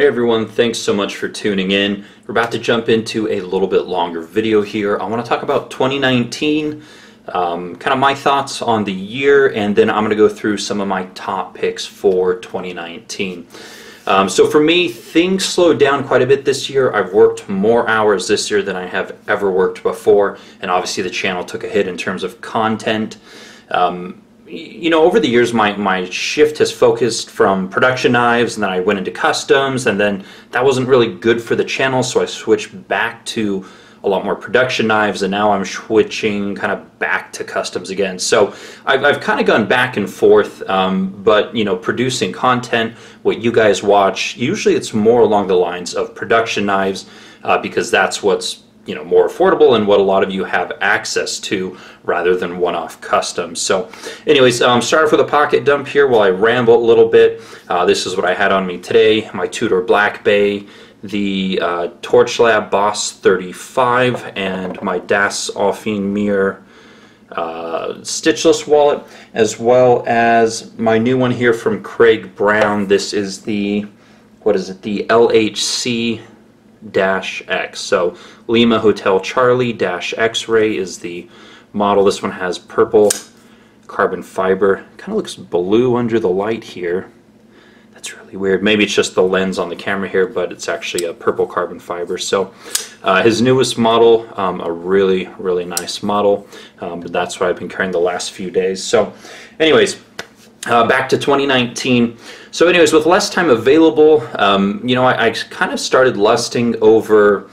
Hey everyone, thanks so much for tuning in. We're about to jump into a little bit longer video here. I want to talk about 2019, kind of my thoughts on the year, and then I'm going to go through some of my top picks for 2019. So for me, things slowed down quite a bit this year. I've worked more hours this year than I have ever worked before, and obviously the channel took a hit in terms of content. You know, over the years my shift has focused from production knives, and then I went into customs, and then that wasn't really good for the channel, so I switched back to a lot more production knives, and now I'm switching kind of back to customs again. So I've kind of gone back and forth, but you know, producing content, what you guys watch, usually it's more along the lines of production knives, because that's what's, you know, more affordable and what a lot of you have access to rather than one-off customs. So anyways, start off with a pocket dump here while I ramble a little bit. This is what I had on me today: my two-door Black Bay, the Torch Lab Boss 35, and my Das Alfine Mir stitchless wallet, as well as my new one here from Craig Brown. This is the, what is it, the LHC X. So Lima Hotel Charlie X-ray is the model. This one has purple carbon fiber. Kind of looks blue under the light here. That's really weird. Maybe it's just the lens on the camera here, but it's actually a purple carbon fiber. So his newest model, a really nice model, but that's what I've been carrying the last few days. So anyways, back to 2019. So anyways, with less time available, you know, I kind of started lusting over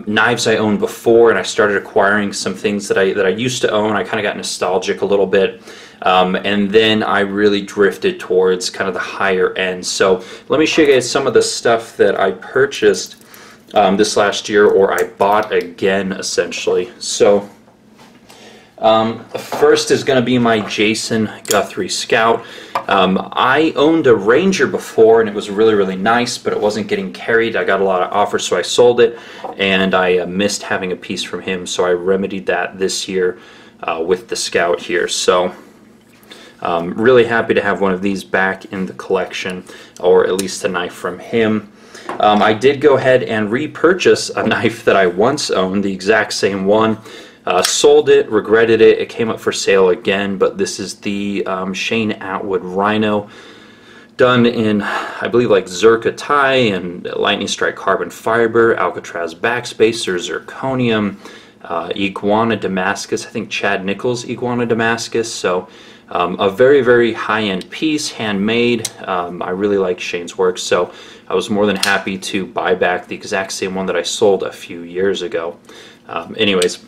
knives I owned before, and I started acquiring some things that I used to own. I kind of got nostalgic a little bit, and then I really drifted towards kind of the higher end. So let me show you guys some of the stuff that I purchased this last year, or I bought again, essentially. So first is going to be my Jason Guthrie Scout. I owned a Ranger before, and it was really nice, but it wasn't getting carried. I got a lot of offers, so I sold it, and I missed having a piece from him, so I remedied that this year with the Scout here. So really happy to have one of these back in the collection, or at least a knife from him. I did go ahead and repurchase a knife that I once owned, the exact same one. Sold it, regretted it. It came up for sale again, but this is the Shane Atwood Rhino, done in, I believe, like Zirca tie and lightning strike carbon fiber, Alcatraz backspacer, zirconium, iguana Damascus. I think Chad Nichols iguana Damascus. So a very high-end piece, handmade. I really like Shane's work, so I was more than happy to buy back the exact same one that I sold a few years ago. Anyways,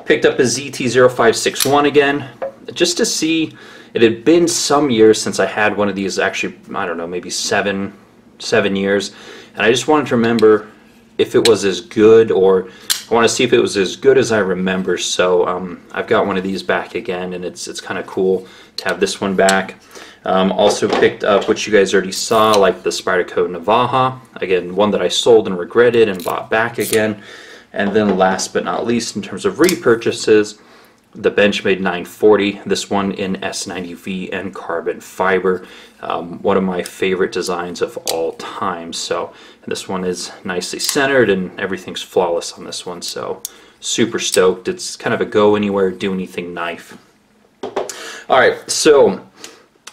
picked up a ZT-0561 again, just to see. It had been some years since I had one of these, actually, I don't know, maybe seven years, and I just wanted to remember if it was as good, or I want to see if it was as good as I remember. So I've got one of these back again, and it's kind of cool to have this one back. Also picked up what you guys already saw, like the Spyderco Navaja, again, one that I sold and regretted and bought back again. And then last but not least, in terms of repurchases, the Benchmade 940, this one in S90V and carbon fiber, one of my favorite designs of all time. So this one is nicely centered, and everything's flawless on this one, so super stoked. It's kind of a go anywhere, do anything knife. Alright, so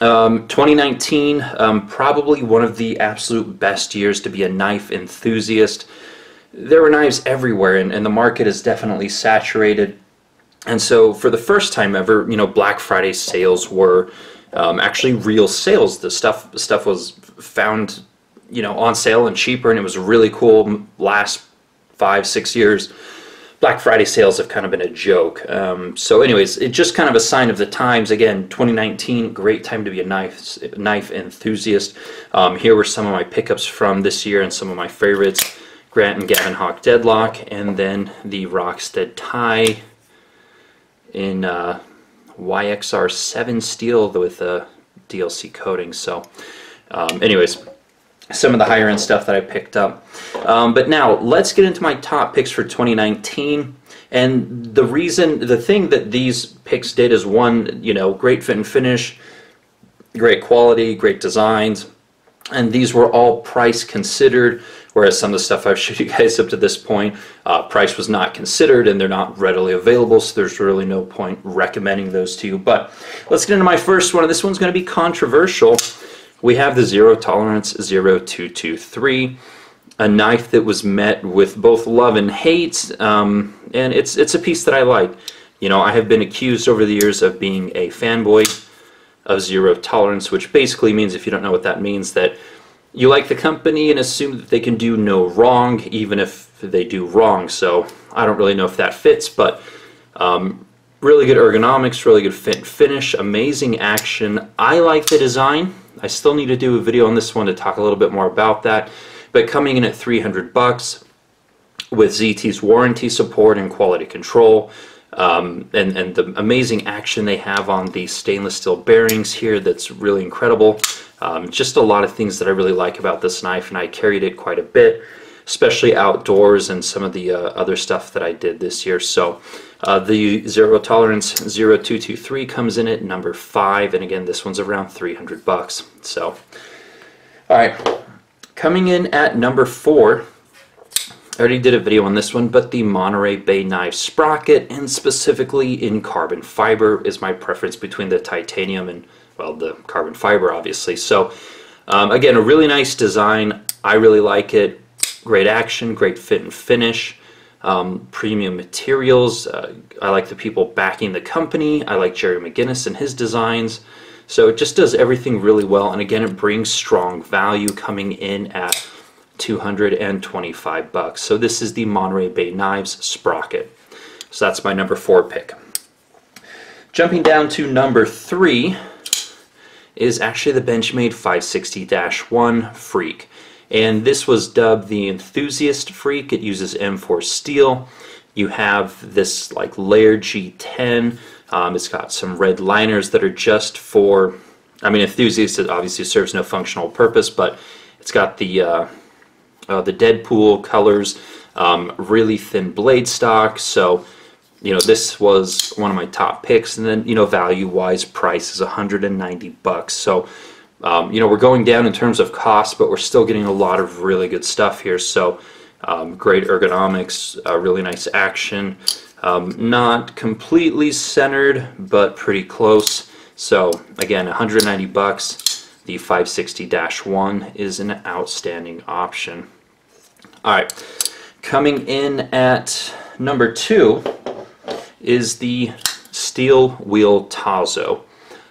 2019, probably one of the absolute best years to be a knife enthusiast. There were knives everywhere, and the market is definitely saturated. And so for the first time ever, you know, Black Friday sales were actually real sales. The stuff was found, you know, on sale and cheaper, and it was really cool. Last 5-6 years, Black Friday sales have kind of been a joke. So anyways, it's just kind of a sign of the times. Again, 2019, great time to be a knife enthusiast. Here were some of my pickups from this year and some of my favorites. Grant and Gavin Hawk Deadlock, and then the Rockstead tie in YXR 7 steel with a DLC coating. So anyways, some of the higher end stuff that I picked up. But now let's get into my top picks for 2019. And the thing that these picks did is, one, you know, great fit and finish, great quality, great designs. And these were all price considered, whereas some of the stuff I've showed you guys up to this point, price was not considered and they're not readily available, so there's really no point recommending those to you. But let's get into my first one, and this one's going to be controversial. We have the Zero Tolerance 0223, a knife that was met with both love and hate, and it's a piece that I like. You know, I have been accused over the years of being a fanboy of Zero Tolerance, which basically means, if you don't know what that means, that you like the company and assume that they can do no wrong, even if they do wrong. So I don't really know if that fits, but really good ergonomics, really good fit and finish, amazing action. I like the design. I still need to do a video on this one to talk a little bit more about that, but coming in at $300 with ZT's warranty support and quality control, and the amazing action they have on the stainless steel bearings here, that's really incredible. Just a lot of things that I really like about this knife, and I carried it quite a bit, especially outdoors and some of the other stuff that I did this year. So the Zero Tolerance 0223 comes in at number 5, and again, this one's around $300. So, all right, coming in at number 4. I already did a video on this one, but the Monterey Bay knife sprocket, and specifically in carbon fiber, is my preference between the titanium and, well, the carbon fiber, obviously. So again, a really nice design. I really like it. Great action, great fit and finish, premium materials. I like the people backing the company. I like Jerry McGinnis and his designs. So it just does everything really well, and again, it brings strong value, coming in at $225. So this is the Monterey Bay Knives sprocket. So that's my number 4 pick. Jumping down to number 3 is actually the Benchmade 560-1 Freak. And this was dubbed the Enthusiast Freak. It uses M4 steel. You have this like layered G10. It's got some red liners that are just for, I mean, enthusiasts. It obviously serves no functional purpose, but it's got the Deadpool colors, really thin blade stock. So, you know, this was one of my top picks. And then, you know, value-wise, price is $190. So, you know, we're going down in terms of cost, but we're still getting a lot of really good stuff here. So, great ergonomics, really nice action. Not completely centered, but pretty close. So, again, $190. The 560-1 is an outstanding option. All right, coming in at number 2 is the Steel Wheel Tazo.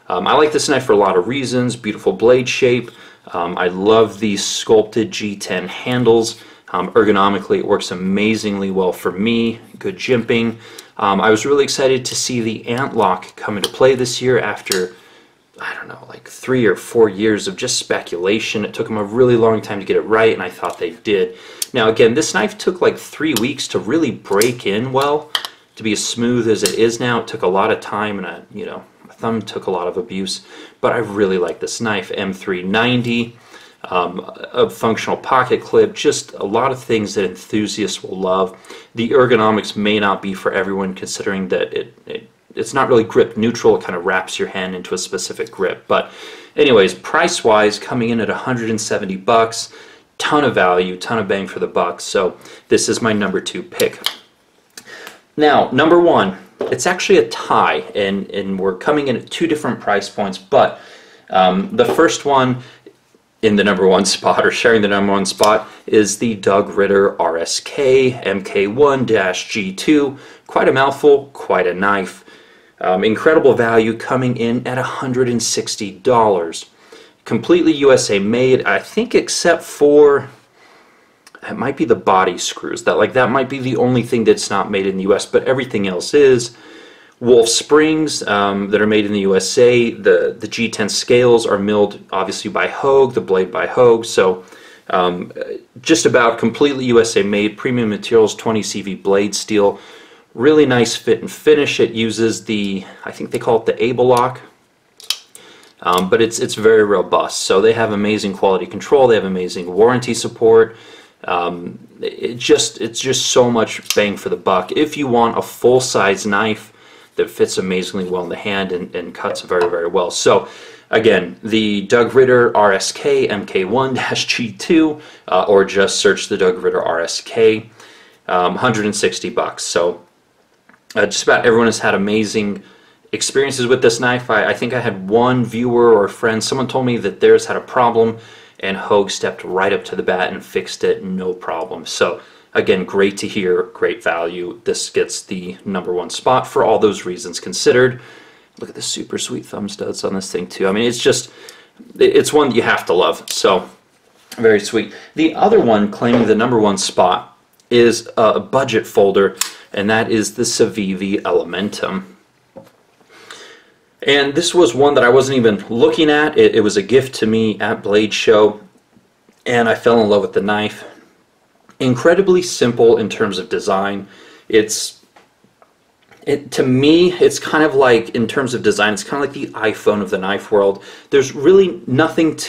I like this knife for a lot of reasons. Beautiful blade shape. I love the sculpted G10 handles. Ergonomically, it works amazingly well for me. Good jimping. I was really excited to see the ant lock come into play this year after, I don't know, like 3 or 4 years of just speculation. It took them a really long time to get it right, and I thought they did. Now again, this knife took like 3 weeks to really break in well, to be as smooth as it is now. It took a lot of time, and you know, my thumb took a lot of abuse, but I really like this knife. M390, a functional pocket clip, just a lot of things that enthusiasts will love. The ergonomics may not be for everyone, considering that it's not really grip neutral. It kind of wraps your hand into a specific grip. But anyways, price-wise, coming in at $170, ton of value, ton of bang for the buck. So this is my number 2 pick. Now, number 1, it's actually a tie, and we're coming in at 2 different price points, but the first one in the number 1 spot, or sharing the number 1 spot, is the Doug Ritter RSK MK1-G2. Quite a mouthful, quite a knife. Incredible value, coming in at $160. Completely USA made, I think, except for, it might be the body screws. That might be the only thing that's not made in the US, but everything else is. Wolf springs that are made in the USA. The G10 scales are milled obviously by Hogue, the blade by Hogue. So just about completely USA made. Premium materials, 20 CV blade steel. Really nice fit and finish. It uses the, I think they call it the Able lock. But it's very robust. So they have amazing quality control. They have amazing warranty support. It's just so much bang for the buck. If you want a full-size knife that fits amazingly well in the hand and cuts very, very well. So again, the Doug Ritter RSK MK1-G2, or just search the Doug Ritter RSK, 160 bucks. So just about everyone has had amazing experiences with this knife. I think I had one viewer or friend, someone told me that theirs had a problem, and Hogue stepped right up to the bat and fixed it, no problem. So again, great to hear, great value. This gets the #1 spot for all those reasons considered. Look at the super sweet thumb studs on this thing too. I mean, it's one that you have to love. So very sweet. The other one claiming the #1 spot is a budget folder, and that is the Civivi Elementum. And this was one that I wasn't even looking at. It was a gift to me at Blade Show, and I fell in love with the knife. Incredibly simple in terms of design. To me, it's kind of like, in terms of design, it's kind of like the iPhone of the knife world. There's really nothing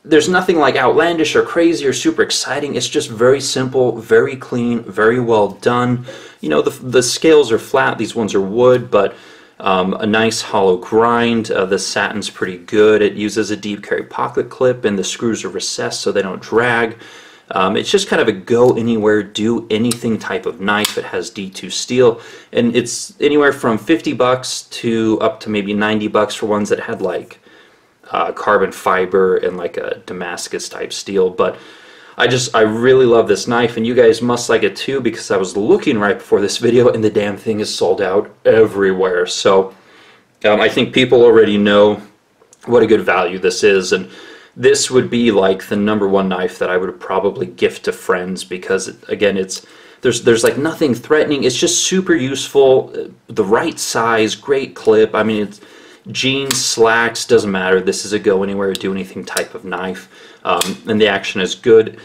there's nothing like outlandish or crazy or super exciting. It's just very simple, very clean, very well done. You know, the scales are flat. These ones are wood, but a nice hollow grind. The satin's pretty good. It uses a deep carry pocket clip, and the screws are recessed so they don't drag. It's just kind of a go anywhere, do anything type of knife. It has D2 steel, and it's anywhere from 50 bucks to up to maybe 90 bucks for ones that had like carbon fiber and like a Damascus type steel. But I really love this knife, and you guys must like it too, because I was looking right before this video and the damn thing is sold out everywhere. So I think people already know what a good value this is, and this would be like the #1 knife that I would probably gift to friends, because again, there's like nothing threatening. It's just super useful, the right size, great clip. I mean, it's jeans, slacks, doesn't matter. This is a go anywhere, do anything type of knife, and the action is good.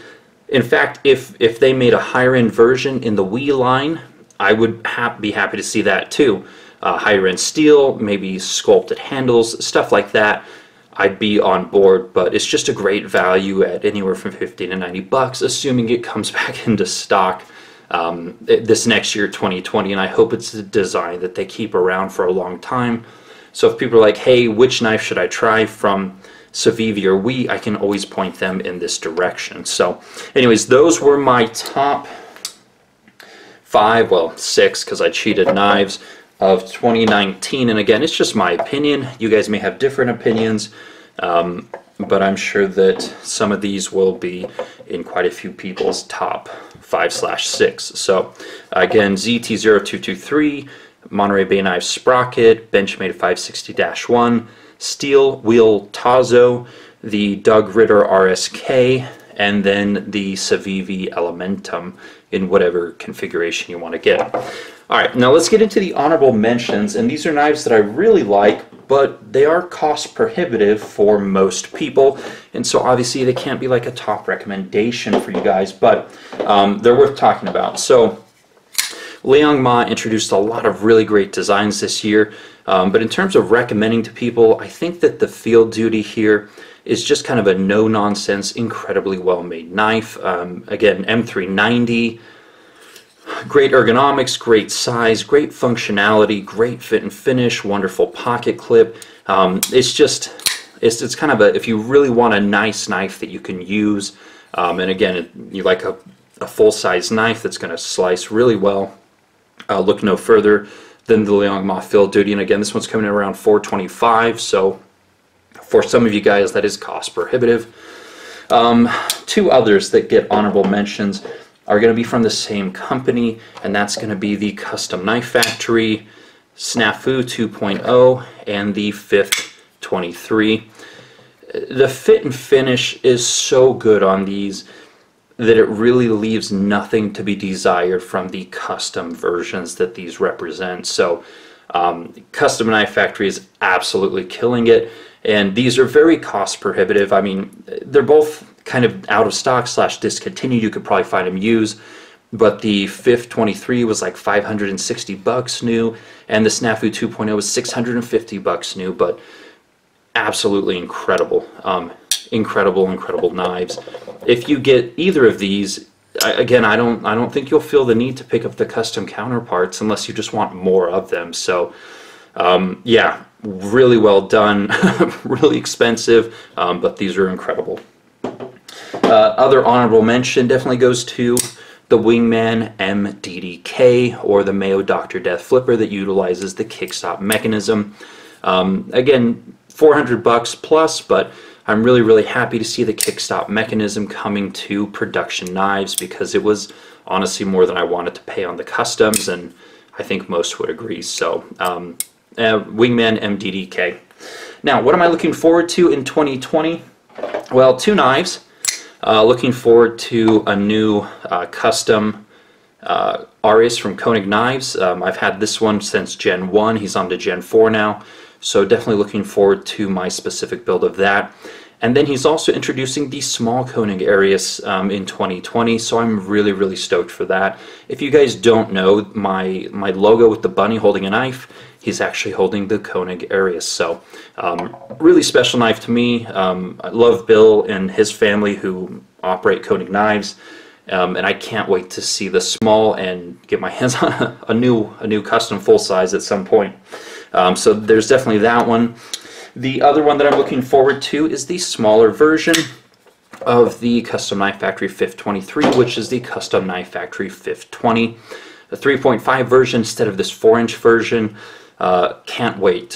In fact, if they made a higher end version in the Wii line, I would be happy to see that too. Higher end steel, maybe sculpted handles, stuff like that. I'd be on board, but it's just a great value at anywhere from 50 to 90 bucks, assuming it comes back into stock this next year, 2020, and I hope it's a design that they keep around for a long time. So if people are like, hey, which knife should I try from Civivi or Wii, I can always point them in this direction. So anyways, those were my top 5, well 6, because I cheated, knives of 2019. And again, it's just my opinion. You guys may have different opinions, but I'm sure that some of these will be in quite a few people's top 5/6. So again, ZT0223, Monterey Bay Knife Sprocket, Benchmade 560-1, Steel Wheel Tazo, the Doug Ritter RSK, and then the Civivi Elementum in whatever configuration you want to get. Alright, now let's get into the honorable mentions, and these are knives that I really like, but they are cost prohibitive for most people, and so obviously they can't be like a top recommendation for you guys, but they're worth talking about. So Liang Ma introduced a lot of really great designs this year, but in terms of recommending to people, I think that the Field Duty here is just kind of a no-nonsense, incredibly well-made knife. Again, M390, great ergonomics, great size, great functionality, great fit and finish, wonderful pocket clip. It's kind of a, if you really want a nice knife that you can use, and again, you like a full-size knife that's going to slice really well, look no further than the Liang Ma Field Duty. And again, this one's coming in around $425, so for some of you guys that is cost prohibitive. 2 others that get honorable mentions are going to be from the same company, and that's going to be the Custom Knife Factory Snafu 2.0 and the Fifth 23. The fit and finish is so good on these that it really leaves nothing to be desired from the custom versions that these represent. So Custom Knife Factory is absolutely killing it, and these are very cost prohibitive. I mean, they're both kind of out of stock / discontinued. You could probably find them used, but the Fifth 23 was like 560 bucks new, and the Snafu 2.0 was 650 bucks new, but absolutely incredible. Incredible knives. If you get either of these, again, I don't think you'll feel the need to pick up the custom counterparts unless you just want more of them. So Yeah, really well done, really expensive, but these are incredible. Other honorable mention definitely goes to the Wingman MDDK, or the Mayo Dr. Death Flipper that utilizes the kickstop mechanism. Again, $400 plus, but I'm really happy to see the kickstop mechanism coming to production knives, because it was honestly more than I wanted to pay on the customs, and I think most would agree. So Wingman MDDK. Now, what am I looking forward to in 2020? Well, two knives. Looking forward to a new custom Arius from Koenig Knives. I've had this one since Gen 1. He's on to Gen 4 now. So definitely looking forward to my specific build of that. And then he's also introducing the small Koenig Arius in 2020, so I'm really stoked for that. If you guys don't know, my logo with the bunny holding a knife, he's actually holding the Koenig Arius. So really special knife to me. I love Bill and his family who operate Koenig Knives, and I can't wait to see the small and get my hands on a new custom full size at some point. So there's definitely that one. The other one that I'm looking forward to is the smaller version of the Custom Knife Factory 523, which is the Custom Knife Factory 520. The 3.5 version instead of this 4-inch version. Can't wait.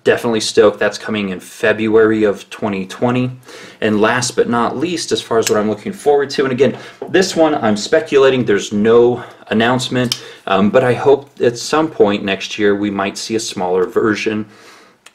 Definitely stoked. That's coming in February of 2020. And last but not least, as far as what I'm looking forward to, and again, this one I'm speculating, there's no announcement, but I hope at some point next year we might see a smaller version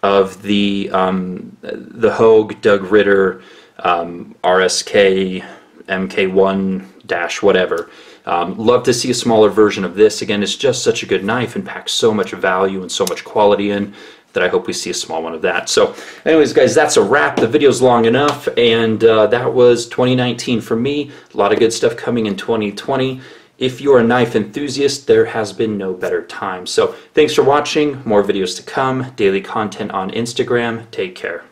of the Hogue Doug Ritter RSK MK1- whatever. Love to see a smaller version of this. Again, it's just such a good knife and packs so much value and so much quality in that I hope we see a small one of that. So anyways, guys, that's a wrap. The video's long enough, and that was 2019 for me. A lot of good stuff coming in 2020. If you're a knife enthusiast, there has been no better time. So thanks for watching. More videos to come. Daily content on Instagram. Take care.